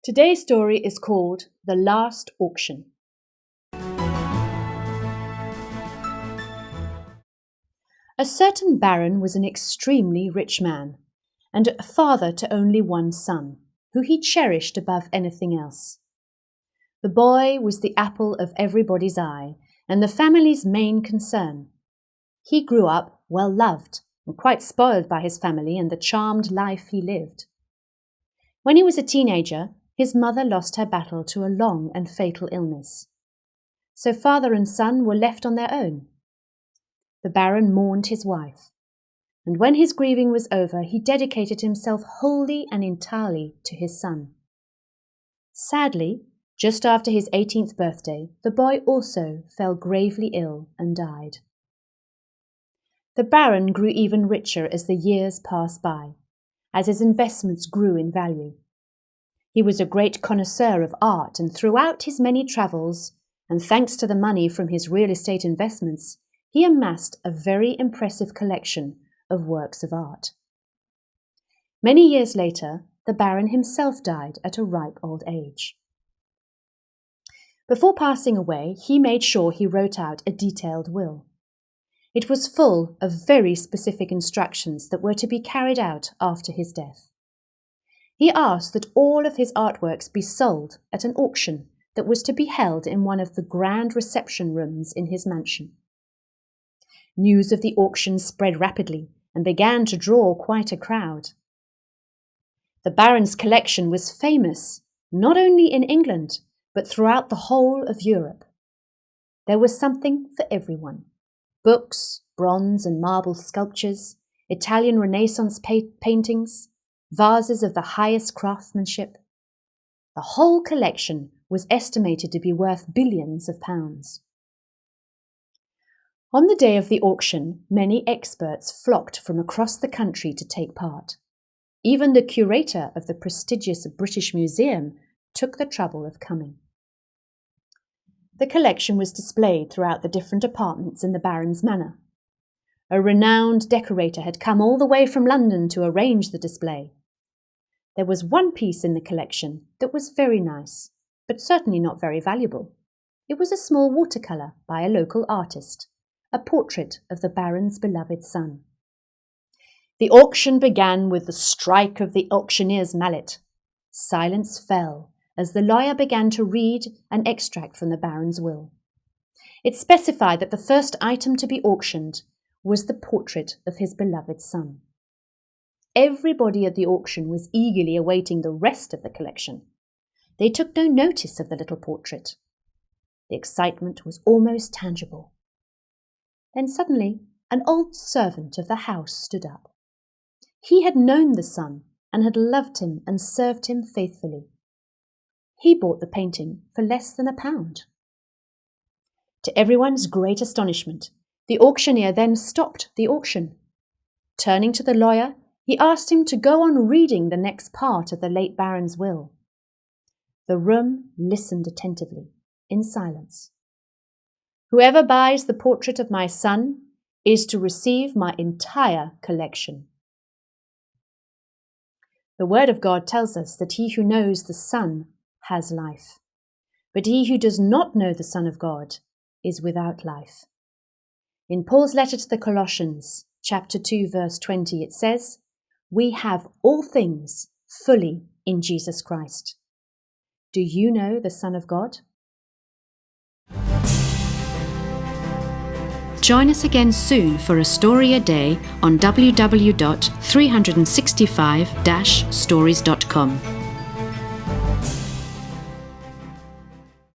Today's story is called The Last Auction. A certain baron was an extremely rich man, and a father to only one son, who he cherished above anything else. The boy was the apple of everybody's eye, and the family's main concern. He grew up well loved, and quite spoiled by his family and the charmed life he lived. When he was a teenager, his mother lost her battle to a long and fatal illness. So father and son were left on their own. The baron mourned his wife, and when his grieving was over, he dedicated himself wholly and entirely to his son. Sadly, just after his 18th birthday, the boy also fell gravely ill and died. The baron grew even richer as the years passed by, as his investments grew in value. He was a great connoisseur of art, and throughout his many travels, and thanks to the money from his real estate investments, he amassed a very impressive collection of works of art. Many years later, the baron himself died at a ripe old age. Before passing away, he made sure he wrote out a detailed will. It was full of very specific instructions that were to be carried out after his death. He asked that all of his artworks be sold at an auction that was to be held in one of the grand reception rooms in his mansion. News of the auction spread rapidly and began to draw quite a crowd. The baron's collection was famous not only in England, but throughout the whole of Europe. There was something for everyone: books, bronze and marble sculptures, Italian Renaissance paintings, vases of the highest craftsmanship. The whole collection was estimated to be worth billions of pounds. On the day of the auction, many experts flocked from across the country to take part. Even the curator of the prestigious British Museum took the trouble of coming. The collection was displayed throughout the different apartments in the baron's manor. A renowned decorator had come all the way from London to arrange the display. There was one piece in the collection that was very nice, but certainly not very valuable. It was a small watercolour by a local artist, a portrait of the baron's beloved son. The auction began with the strike of the auctioneer's mallet. Silence fell as the lawyer began to read an extract from the baron's will. It specified that the first item to be auctioned was the portrait of his beloved son. Everybody at the auction was eagerly awaiting the rest of the collection. They took no notice of the little portrait. The excitement was almost tangible. Then suddenly, an old servant of the house stood up. He had known the son and had loved him and served him faithfully. He bought the painting for less than £1. To everyone's great astonishment, the auctioneer then stopped the auction. Turning to the lawyer, he asked him to go on reading the next part of the late baron's will. The room listened attentively, in silence. "Whoever buys the portrait of my son is to receive my entire collection." The Word of God tells us that he who knows the Son has life, but he who does not know the Son of God is without life. In Paul's letter to the Colossians, chapter 2, verse 20, it says, "We have all things fully in Jesus Christ." Do you know the Son of God? Join us again soon for a story a day on www.365-stories.com.